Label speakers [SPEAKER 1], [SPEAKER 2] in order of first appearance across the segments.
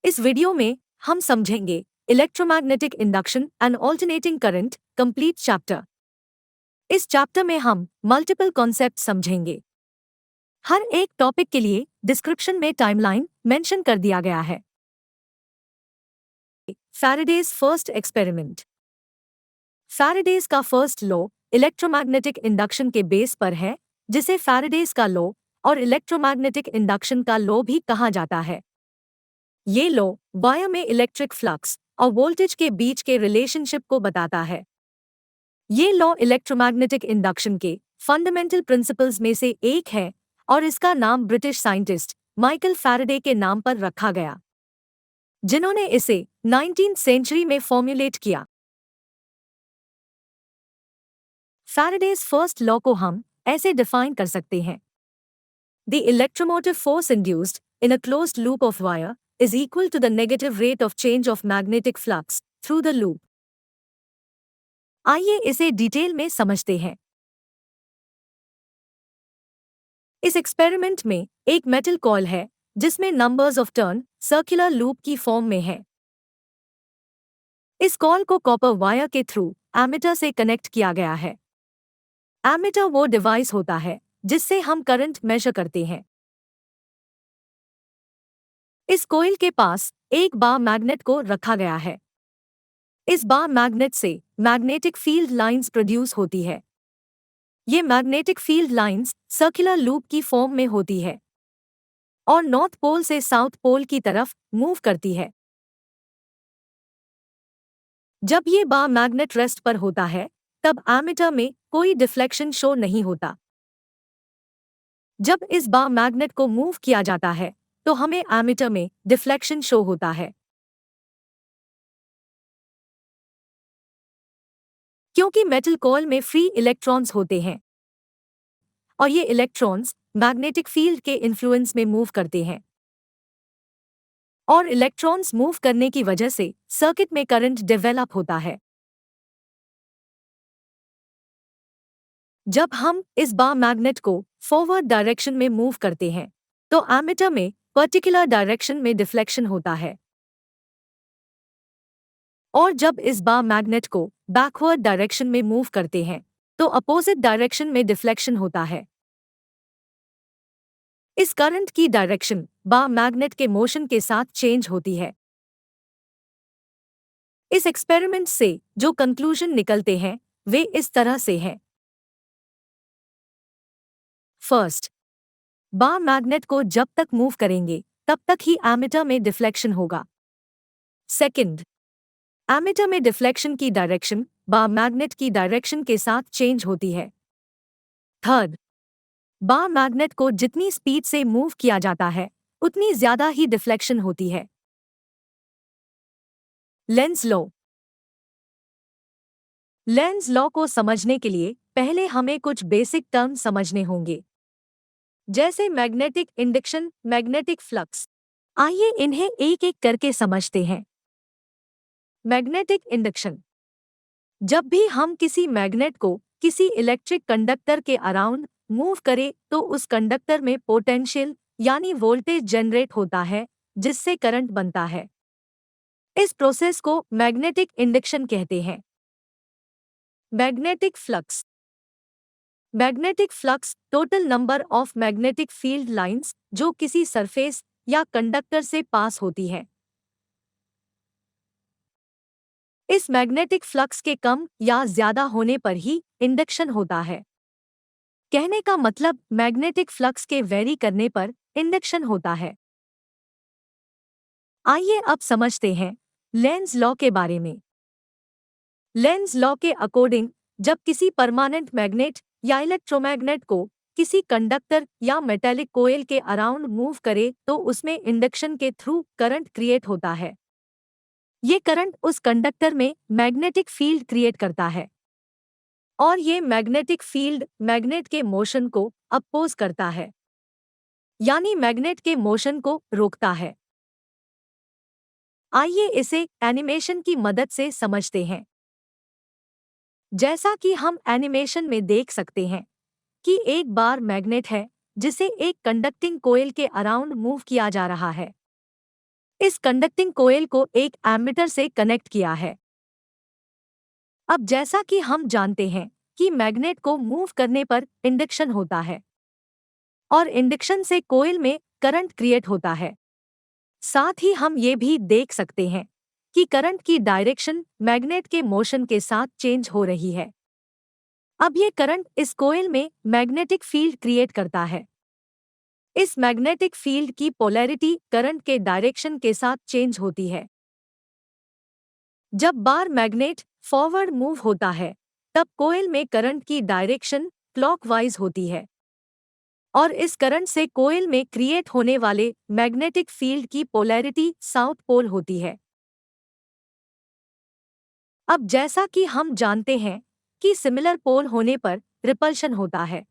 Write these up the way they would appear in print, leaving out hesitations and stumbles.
[SPEAKER 1] इस वीडियो में हम समझेंगे electromagnetic induction and alternating current complete chapter. इस चैप्टर में हम मल्टीपल कॉन्सेप्ट समझेंगे। हर एक टॉपिक के लिए डिस्क्रिप्शन में टाइमलाइन मेंशन कर दिया गया है। Faraday's first experiment. फैराडेज का फर्स्ट लॉ इलेक्ट्रोमैग्नेटिक इंडक्शन के बेस पर है, जिसे फैराडेज का लॉ और इलेक्ट्रोमैग्नेटिक इंडक्शन का लॉ भी कहा जाता है। ये लॉ वायर में इलेक्ट्रिक फ्लक्स और वोल्टेज के बीच के रिलेशनशिप को बताता है। ये लॉ इलेक्ट्रोमैग्नेटिक इंडक्शन के फंडामेंटल प्रिंसिपल्स में से एक है और इसका नाम ब्रिटिश साइंटिस्ट माइकल फैराडे के नाम पर रखा गया, जिन्होंने इसे 19वीं सेंचुरी में फॉर्मुलेट किया। फैराडेज फर्स्ट लॉ को हम ऐसे डिफाइन कर सकते हैं: the electromotive force induced in a closed loop of wire is equal to the negative rate of change of magnetic flux through the loop. आइए इसे डिटेल में समझते हैं। इस एक्सपेरिमेंट में एक मेटल कॉइल है जिसमें numbers of turn circular loop की फॉर्म में है। इस कॉइल को कॉपर वायर के थ्रू एमीटर से कनेक्ट किया गया है। एमीटर वो डिवाइस होता है जिससे हम करंट मेजर करते हैं। इस कॉइल के पास एक बार मैग्नेट को रखा गया है। इस बार मैग्नेट से मैग्नेटिक फील्ड लाइंस प्रोड्यूस होती है। ये magnetic field lines circular loop की फॉर्म में होती है और नॉर्थ पोल से साउथ पोल की तरफ मूव करती है। जब ये बार मैग्नेट रेस्ट पर होता है, तब एमीटर में कोई डिफ्लेक्शन शो नहीं होता। जब इस बार मैग्नेट को मूव किया जाता है, तो हमें एमीटर में डिफ्लेक्शन शो होता है। क्योंकि मेटल कॉइल में फ्री इलेक्ट्रॉन्स होते हैं और ये इलेक्ट्रॉन्स मैग्नेटिक फील्ड के इन्फ्लुएंस में मूव करते हैं, और इलेक्ट्रॉन्स मूव करने की वजह से सर्किट में करंट डेवलप होता है। जब हम इस बार मैग्नेट को फॉरवर्ड डायरेक्शन में मूव करते हैं, तो एमीटर में पर्टिकुलर डायरेक्शन में डिफ्लेक्शन होता है, और जब इस बार मैग्नेट को बैकवर्ड डायरेक्शन में मूव करते हैं, तो अपोजिट डायरेक्शन में डिफ्लेक्शन होता है। इस करंट की डायरेक्शन बार मैग्नेट के मोशन के साथ चेंज होती है। इस एक्सपेरिमेंट से जो कंक्लूजन निकलते हैं वे इस तरह से हैं। फर्स्ट, बार मैग्नेट को जब तक मूव करेंगे तब तक ही एमीटर में डिफ्लेक्शन होगा। सेकंड, एमीटर में डिफ्लेक्शन की डायरेक्शन बार मैग्नेट की डायरेक्शन के साथ चेंज होती है। थर्ड, बार मैग्नेट को जितनी स्पीड से मूव किया जाता है उतनी ज्यादा ही डिफ्लेक्शन होती है। Lenz law. लेंज लॉ को समझने के लिए पहले हमें कुछ बेसिक टर्म समझने होंगे, जैसे मैग्नेटिक इंडक्शन, मैग्नेटिक फ्लक्स। आइए इन्हें एक एक करके समझते हैं। Magnetic induction. जब भी हम किसी मैग्नेट को किसी इलेक्ट्रिक कंडक्टर के अराउंड मूव करें तो उस कंडक्टर में पोटेंशियल यानी वोल्टेज जनरेट होता है, जिससे करंट बनता है। इस प्रोसेस को मैग्नेटिक इंडक्शन कहते हैं। Magnetic flux. Magnetic flux total number of magnetic field lines जो किसी सरफेस या कंडक्टर से पास होती है। इस मैग्नेटिक फ्लक्स के कम या ज्यादा होने पर ही इंडक्शन होता है। कहने का मतलब मैग्नेटिक फ्लक्स के वेरी करने पर इंडक्शन होता है। आइए अब समझते हैं लेंज लॉ के बारे में। लेंज लॉ के अकॉर्डिंग जब किसी परमानेंट मैग्नेट या इलेक्ट्रोमैग्नेट को किसी कंडक्टर या मेटेलिक कोयल के अराउंड मूव करे तो उसमें इंडक्शन के थ्रू करंट क्रिएट होता है। ये करंट उस कंडक्टर में मैग्नेटिक फील्ड क्रिएट करता है और ये मैग्नेटिक फील्ड मैग्नेट के मोशन को अपोज करता है, यानी मैग्नेट के मोशन को रोकता है। आइए इसे एनिमेशन की मदद से समझते हैं। जैसा कि हम एनिमेशन में देख सकते हैं कि एक बार मैग्नेट है जिसे एक कंडक्टिंग कोयल के अराउंड मूव किया जा रहा है। इस कंडक्टिंग कोयल को एक एमीटर से कनेक्ट किया है। अब जैसा कि हम जानते हैं कि मैग्नेट को मूव करने पर इंडक्शन होता है और इंडक्शन से कोयल में करंट क्रिएट होता है। साथ ही हम ये भी देख सकते हैं कि करंट की डायरेक्शन मैग्नेट के मोशन के साथ चेंज हो रही है। अब ये करंट इस कोयल में मैग्नेटिक फील्ड क्रिएट करता है। इस मैग्नेटिक फील्ड की पोलैरिटी करंट के डायरेक्शन के साथ चेंज होती है। जब बार मैग्नेट फॉरवर्ड मूव होता है तब कोयल में करंट की डायरेक्शन क्लॉकवाइज होती है और इस करंट से कोयल में क्रिएट होने वाले मैग्नेटिक फील्ड की पोलैरिटी साउथ पोल होती है। अब जैसा कि हम जानते हैं कि सिमिलर पोल होने पर रिपल्शन होता है,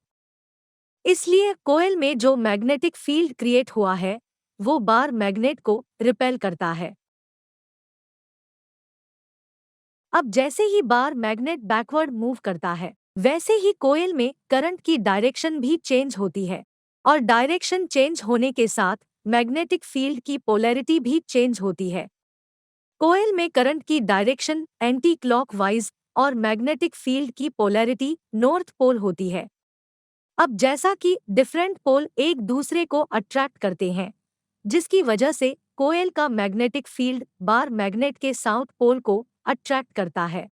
[SPEAKER 1] इसलिए कोयल में जो मैग्नेटिक फील्ड क्रिएट हुआ है वो बार मैग्नेट को रिपेल करता है। अब जैसे ही बार मैग्नेट बैकवर्ड मूव करता है वैसे ही कोयल में करंट की डायरेक्शन भी चेंज होती है और डायरेक्शन चेंज होने के साथ मैग्नेटिक फील्ड की पोलैरिटी भी चेंज होती है। कोयल में करंट की डायरेक्शन एंटी क्लॉकवाइज और मैग्नेटिक फील्ड की पोलैरिटी नॉर्थ पोल होती है। अब जैसा कि डिफरेंट पोल एक दूसरे को अट्रैक्ट करते हैं जिसकी वजह से कोयल का मैग्नेटिक फील्ड बार मैग्नेट के साउथ पोल को अट्रैक्ट करता है।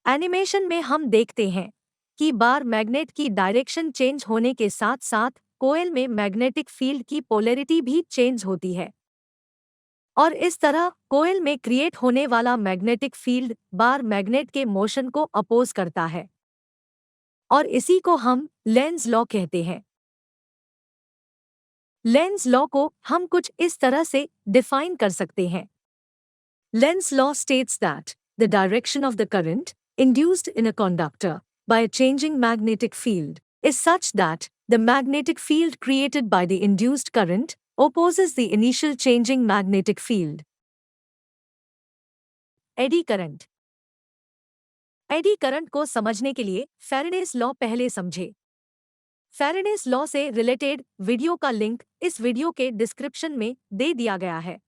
[SPEAKER 1] एनिमेशन में हम देखते हैं कि बार मैग्नेट की डायरेक्शन चेंज होने के साथ साथ कोयल में मैग्नेटिक फील्ड की पोलैरिटी भी चेंज होती है और इस तरह कोयल में क्रिएट होने वाला मैग्नेटिक फील्ड बार मैग्नेट के मोशन को अपोज करता है और इसी को हम लेंज लॉ कहते हैं। लेंज लॉ को हम कुछ इस तरह से डिफाइन कर सकते हैं। Lenz law states that the direction of the current induced in a conductor by a changing magnetic field is such that the magnetic field created by the induced current opposes the initial changing magnetic field. Eddy current. Eddy current को समझने के लिए Faraday's law पहले समझे। Faraday's law से related video का link इस video के डिस्क्रिप्शन में दे दिया गया है।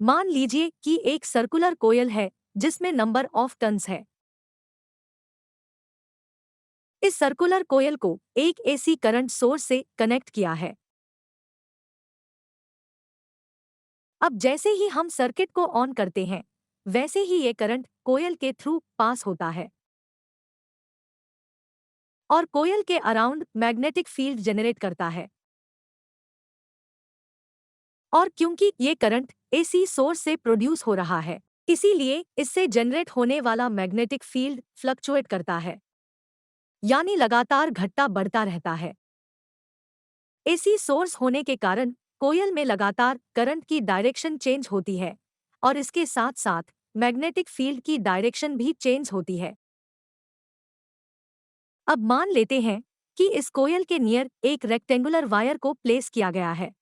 [SPEAKER 1] मान लीजिए कि एक सर्कुलर कोयल है जिसमें नंबर ऑफ टर्न्स है। इस सर्कुलर कोयल को एक एसी करंट सोर्स से कनेक्ट किया है। अब जैसे ही हम सर्किट को ऑन करते हैं वैसे ही ये करंट कोयल के थ्रू पास होता है और कोयल के अराउंड मैग्नेटिक फील्ड जनरेट करता है। और क्योंकि ये करंट एसी सोर्स से प्रोड्यूस हो रहा है इसीलिए इससे जनरेट होने वाला मैग्नेटिक फील्ड फ्लक्चुएट करता है, यानी लगातार घटता बढ़ता रहता है। एसी सोर्स होने के कारण कोयल में लगातार करंट की डायरेक्शन चेंज होती है और इसके साथ साथ मैग्नेटिक फील्ड की डायरेक्शन भी चेंज होती है। अब मान लेते हैं कि इस कोयल के नियर एक रेक्टेंगुलर वायर को प्लेस किया गया है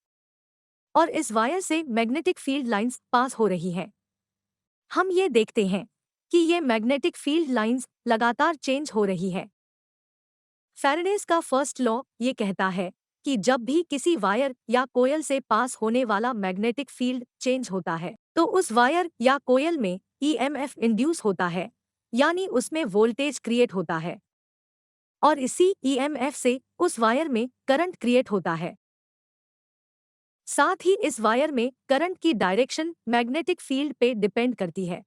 [SPEAKER 1] और इस वायर से मैग्नेटिक फील्ड लाइंस पास हो रही हैं। हम ये देखते हैं कि ये मैग्नेटिक फील्ड लाइंस लगातार चेंज हो रही है। फैराडेस का फर्स्ट लॉ ये कहता है कि जब भी किसी वायर या कोयल से पास होने वाला मैग्नेटिक फील्ड चेंज होता है तो उस वायर या कोयल में ईएमएफ इंड्यूस होता है, यानी उसमें वोल्टेज क्रिएट होता है और इसी ईएमएफ से उस वायर में करंट क्रिएट होता है। साथ ही इस वायर में करंट की डायरेक्शन मैग्नेटिक फील्ड पे डिपेंड करती है।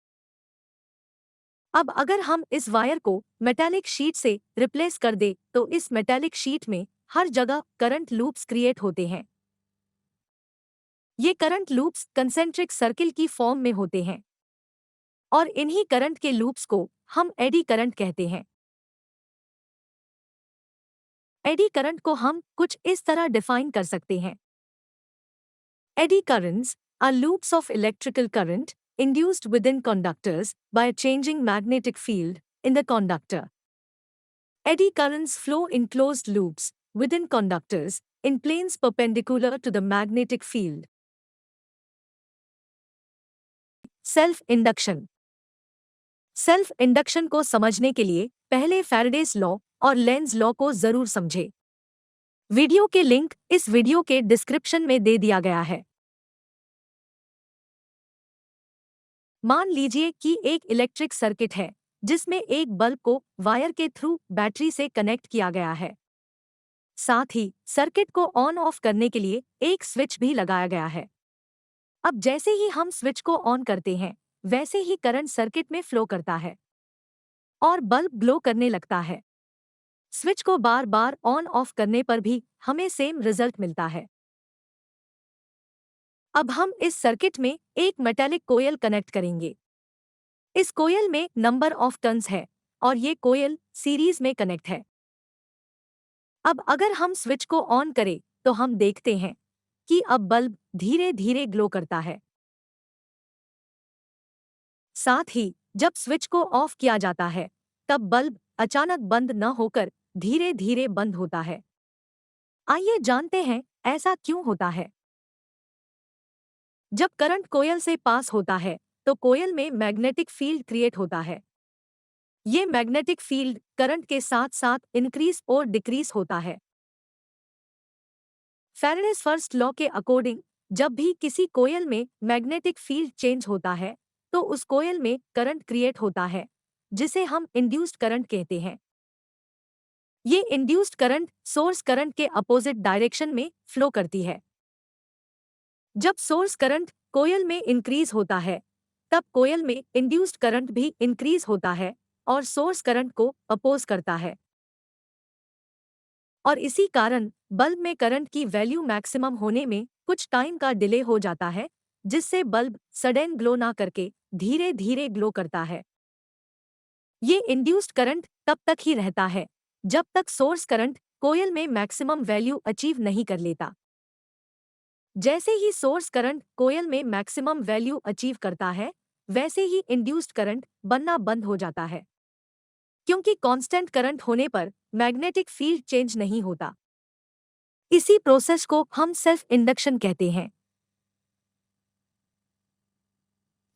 [SPEAKER 1] अब अगर हम इस वायर को मेटालिक शीट से रिप्लेस कर दे तो इस मेटालिक शीट में हर जगह करंट लूप्स क्रिएट होते हैं। ये करंट लूप्स कंसेंट्रिक सर्किल की फॉर्म में होते हैं और इन्हीं करंट के लूप्स को हम एडी करंट कहते हैं। एडी करंट को हम कुछ इस तरह डिफाइन कर सकते हैं। Eddy currents are loops of electrical current induced within conductors by a changing magnetic field in the conductor. Eddy currents flow in closed loops within conductors in planes perpendicular to the magnetic field. Self induction. Self induction को समझने के लिए पहले Faraday's law और Lenz law को जरूर समझें। Video के लिंक इस वीडियो के डिस्क्रिप्शन में दे दिया गया है। मान लीजिए कि एक इलेक्ट्रिक सर्किट है जिसमें एक बल्ब को वायर के थ्रू बैटरी से कनेक्ट किया गया है। साथ ही सर्किट को ऑन ऑफ करने के लिए एक स्विच भी लगाया गया है। अब जैसे ही हम स्विच को ऑन करते हैं वैसे ही करंट सर्किट में फ्लो करता है और बल्ब ग्लो करने लगता है। स्विच को बार बार ऑन ऑफ करने पर भी हमें सेम रिजल्ट मिलता है। अब हम इस सर्किट में एक मेटालिक कोयल कनेक्ट करेंगे। इस कोयल में नंबर ऑफ टर्न्स है और ये कोयल सीरीज में कनेक्ट है। अब अगर हम स्विच को ऑन करें तो हम देखते हैं कि अब बल्ब धीरे धीरे ग्लो करता है। साथ ही जब स्विच को ऑफ किया जाता है तब बल्ब अचानक बंद न होकर धीरे धीरे बंद होता है। आइए जानते हैं ऐसा क्यों होता है। जब करंट कोयल से पास होता है तो कोयल में मैग्नेटिक फील्ड क्रिएट होता है। ये मैग्नेटिक फील्ड करंट के साथ साथ इंक्रीज और डिक्रीज होता है। फैराडेज फर्स्ट लॉ के अकॉर्डिंग जब भी किसी कोयल में मैग्नेटिक फील्ड चेंज होता है तो उस कोयल में करंट क्रिएट होता है जिसे हम इंड्यूस्ड करंट कहते हैं। ये इंड्यूस्ड करंट सोर्स करंट के अपोजिट डायरेक्शन में फ्लो करती है। जब सोर्स करंट कोयल में इंक्रीज होता है तब कोयल में इंड्यूस्ड करंट भी इंक्रीज होता है और सोर्स करंट को अपोज करता है। और इसी कारण बल्ब में करंट की वैल्यू मैक्सिमम होने में कुछ टाइम का डिले हो जाता है जिससे बल्ब सडन ग्लो ना करके धीरे धीरे ग्लो करता है। ये इंड्यूस्ड करंट तब तक ही रहता है जब तक सोर्स करंट कोयल में मैक्सिमम वैल्यू अचीव नहीं कर लेता। जैसे ही सोर्स करंट कोयल में मैक्सिमम वैल्यू अचीव करता है वैसे ही इंड्यूस्ड करंट बनना बंद हो जाता है, क्योंकि कांस्टेंट करंट होने पर मैग्नेटिक फील्ड चेंज नहीं होता। इसी प्रोसेस को हम सेल्फ इंडक्शन कहते हैं।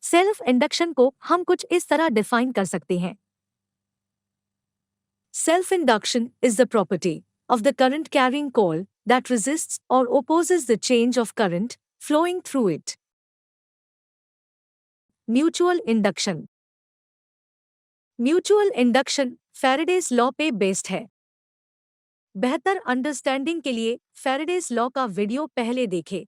[SPEAKER 1] सेल्फ इंडक्शन को हम कुछ इस तरह डिफाइन कर सकते हैं। Self induction is the property of the current carrying coil that resists or opposes the change of current flowing through it. Mutual induction. Mutual induction Faraday's law पे बेस्ड है। बेहतर अंडरस्टैंडिंग के लिए फैराडेज लॉ का video पहले देखें।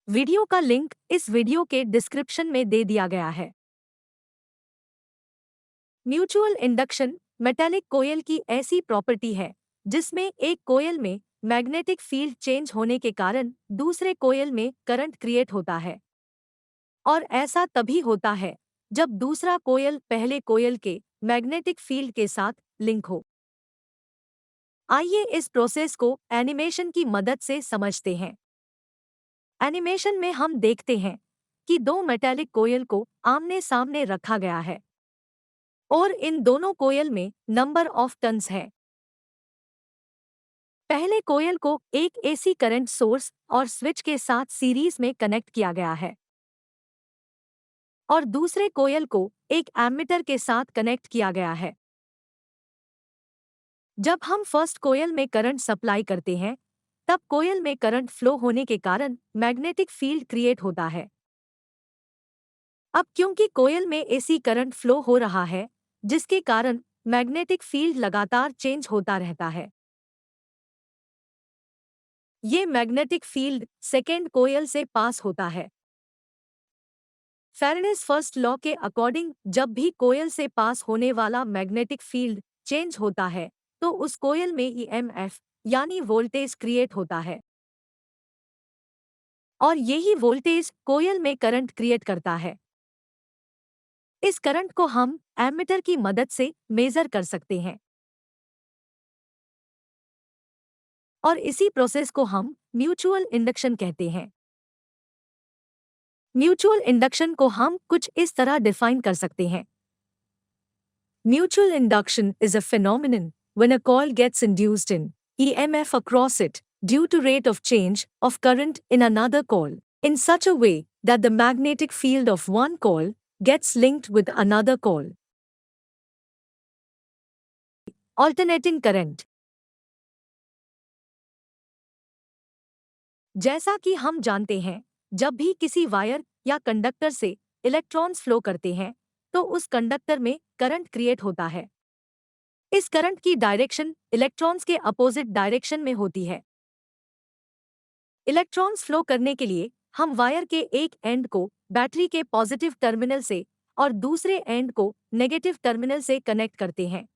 [SPEAKER 1] Video का link इस वीडियो के डिस्क्रिप्शन में दे दिया गया है। म्यूचुअल इंडक्शन मेटालिक कोयल की ऐसी प्रॉपर्टी है जिसमें एक कोयल में मैग्नेटिक फील्ड चेंज होने के कारण दूसरे कोयल में करंट क्रिएट होता है और ऐसा तभी होता है जब दूसरा कोयल पहले कोयल के मैग्नेटिक फील्ड के साथ लिंक हो। आइए इस प्रोसेस को एनिमेशन की मदद से समझते हैं। एनिमेशन में हम देखते हैं कि दो मेटालिक कोयल को आमने सामने रखा गया है और इन दोनों कोयल में नंबर ऑफ टर्न्स है। पहले कोयल को एक एसी करंट सोर्स और स्विच के साथ सीरीज में कनेक्ट किया गया है और दूसरे कोयल को एक एमीटर के साथ कनेक्ट किया गया है। जब हम फर्स्ट कोयल में करंट सप्लाई करते हैं तब कोयल में करंट फ्लो होने के कारण मैग्नेटिक फील्ड क्रिएट होता है। अब क्योंकि कोयल में एसी करंट फ्लो हो रहा है जिसके कारण मैग्नेटिक फील्ड लगातार चेंज होता रहता है। ये मैग्नेटिक फील्ड सेकेंड कोयल से पास होता है। फैराडेज फर्स्ट लॉ के अकॉर्डिंग जब भी कोयल से पास होने वाला मैग्नेटिक फील्ड चेंज होता है तो उस कोयल में ईएमएफ यानी वोल्टेज क्रिएट होता है और यही वोल्टेज कोयल में करंट क्रिएट करता है। इस करंट को हम एमीटर की मदद से मेजर कर सकते हैं और इसी प्रोसेस को हम म्यूचुअल इंडक्शन कहते हैं। म्यूचुअल इंडक्शन को हम कुछ इस तरह डिफाइन कर सकते हैं। Mutual induction is a phenomenon when a coil gets induced in EMF across it due to rate of change of current in another coil in such a way that the magnetic field of one coil gets linked with another coil. Alternating current. जैसा कि हम जानते हैं, जब भी किसी wire या conductor से इलेक्ट्रॉन्स फ्लो करते हैं, तो उस कंडक्टर में करंट क्रिएट होता है। इस करंट की डायरेक्शन इलेक्ट्रॉन्स के अपोजिट डायरेक्शन में होती है। इलेक्ट्रॉन्स फ्लो करने के लिए हम वायर के एक एंड को बैटरी के पॉजिटिव टर्मिनल से और दूसरे एंड को नेगेटिव टर्मिनल से कनेक्ट करते हैं।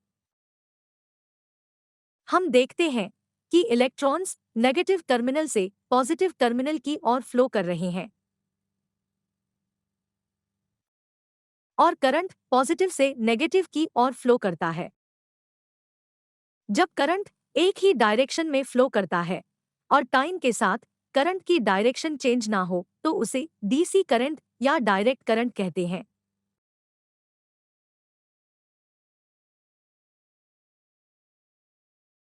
[SPEAKER 1] हम देखते हैं कि इलेक्ट्रॉन्स नेगेटिव टर्मिनल से पॉजिटिव टर्मिनल की ओर फ्लो कर रहे हैं और करंट पॉजिटिव से नेगेटिव की ओर फ्लो करता है। जब करंट एक ही डायरेक्शन में फ्लो करता है और टाइम के साथ करंट की डायरेक्शन चेंज ना हो तो उसे डीसी करंट या डायरेक्ट करंट कहते हैं।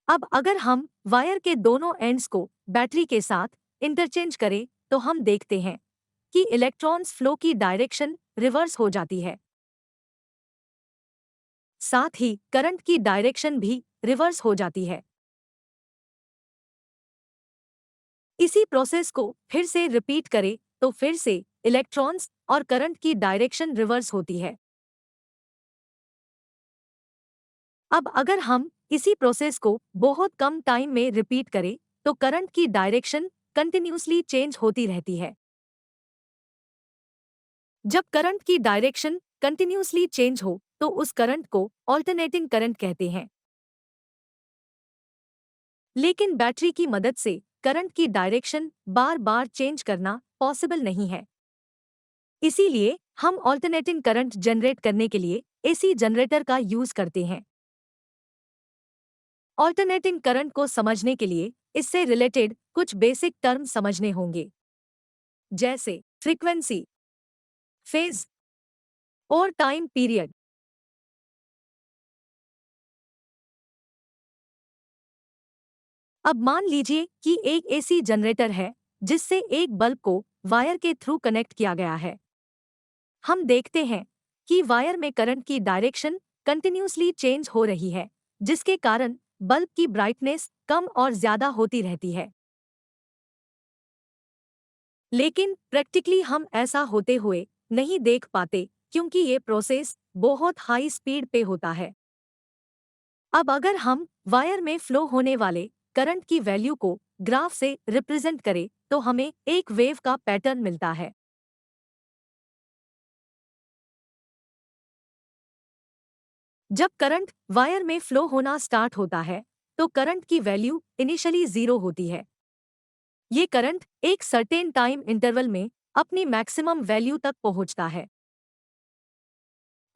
[SPEAKER 1] अब अगर हम वायर के दोनों एंड्स को बैटरी के साथ इंटरचेंज करें तो हम देखते हैं कि इलेक्ट्रॉन्स फ्लो की डायरेक्शन रिवर्स हो जाती है। साथ ही करंट की डायरेक्शन भी रिवर्स हो जाती है। इसी प्रोसेस को फिर से रिपीट करें तो फिर से इलेक्ट्रॉन्स और करंट की डायरेक्शन रिवर्स होती है। अब अगर हम इसी प्रोसेस को बहुत कम टाइम में रिपीट करें तो करंट की डायरेक्शन कंटिन्यूसली चेंज होती रहती है। जब करंट की डायरेक्शन कंटिन्यूसली चेंज हो तो उस करंट को ऑल्टरनेटिंग करंट कहते हैं। लेकिन बैटरी की मदद से करंट की डायरेक्शन बार बार चेंज करना पॉसिबल नहीं है। इसीलिए हम ऑल्टरनेटिंग करंट जनरेट करने के लिए एसी जनरेटर का यूज करते हैं। ऑल्टरनेटिंग करंट को समझने के लिए इससे रिलेटेड कुछ बेसिक टर्म समझने होंगे, जैसे फ्रीक्वेंसी, फेज और टाइम पीरियड। अब मान लीजिए कि एक एसी जनरेटर है जिससे एक बल्ब को वायर के थ्रू कनेक्ट किया गया है। हम देखते हैं कि वायर में करंट की डायरेक्शन कंटिन्यूसली चेंज हो रही है, जिसके कारण बल्ब की ब्राइटनेस कम और ज्यादा होती रहती है। लेकिन प्रैक्टिकली हम ऐसा होते हुए नहीं देख पाते क्योंकि ये प्रोसेस बहुत हाई स्पीड पे होता है। अब अगर हम वायर में फ्लो होने वाले करंट की वैल्यू को ग्राफ से रिप्रेजेंट करें तो हमें एक वेव का पैटर्न मिलता है। जब करंट वायर में फ्लो होना स्टार्ट होता है तो करंट की वैल्यू इनिशियली 0 होती है। ये करंट एक सर्टेन टाइम इंटरवल में अपनी मैक्सिमम वैल्यू तक पहुंचता है।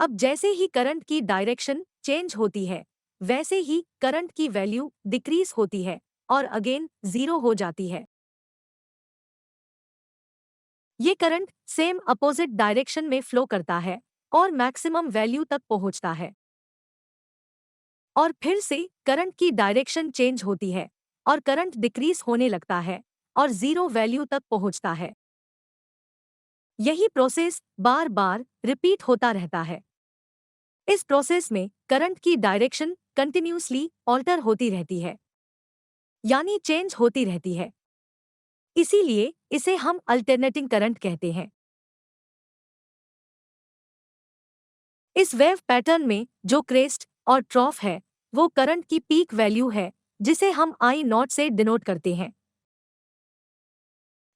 [SPEAKER 1] अब जैसे ही करंट की डायरेक्शन चेंज होती है वैसे ही करंट की वैल्यू डिक्रीज होती है और अगेन 0 हो जाती है। ये करंट सेम अपोजिट डायरेक्शन में फ्लो करता है और मैक्सिमम वैल्यू तक पहुंचता है और फिर से करंट की डायरेक्शन चेंज होती है और करंट डिक्रीज होने लगता है और 0 वैल्यू तक पहुंचता है। यही प्रोसेस बार बार रिपीट होता रहता है। इस प्रोसेस में करंट की डायरेक्शन कंटिन्यूसली ऑल्टर होती रहती है, यानी चेंज होती रहती है। इसीलिए इसे हम अल्टरनेटिंग करंट कहते हैं। इस वेव पैटर्न में जो क्रेस्ट और ट्रॉफ है वो करंट की पीक वैल्यू है जिसे हम आई नॉट से डिनोट करते हैं।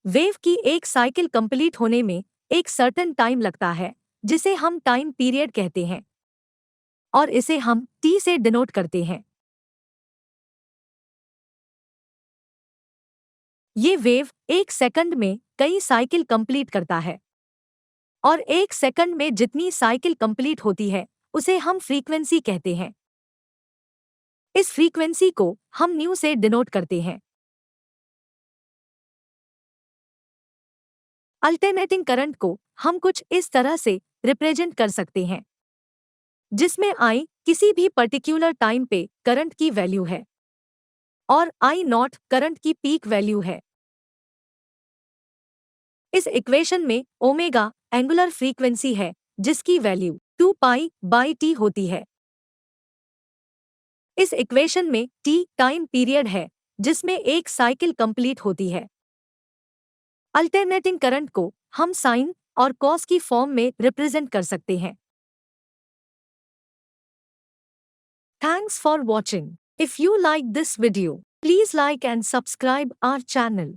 [SPEAKER 1] वेव की एक साइकिल कंप्लीट होने में एक सर्टेन टाइम लगता है जिसे हम टाइम पीरियड कहते हैं और इसे हम टी से डिनोट करते हैं। ये वेव एक सेकंड में कई साइकिल कंप्लीट करता है और एक सेकंड में जितनी साइकिल कंप्लीट होती है उसे हम फ्रीक्वेंसी कहते हैं। इस फ्रीक्वेंसी को हम न्यू से डिनोट करते हैं। अल्टरनेटिंग करंट को हम कुछ इस तरह से रिप्रेजेंट कर सकते हैं, जिसमें आई किसी भी पर्टिकुलर टाइम पे करंट की वैल्यू है और आई नॉट करंट की पीक वैल्यू है। इस इक्वेशन में ओमेगा एंगुलर फ्रीक्वेंसी है जिसकी वैल्यू 2 पाई बाई टी होती है। इस इक्वेशन में t टाइम पीरियड है जिसमें एक साइकिल कंप्लीट होती है। अल्टरनेटिंग करंट को हम साइन और कॉस की फॉर्म में रिप्रेजेंट कर सकते हैं। Thanks for watching. If you like this video, please like and subscribe our channel.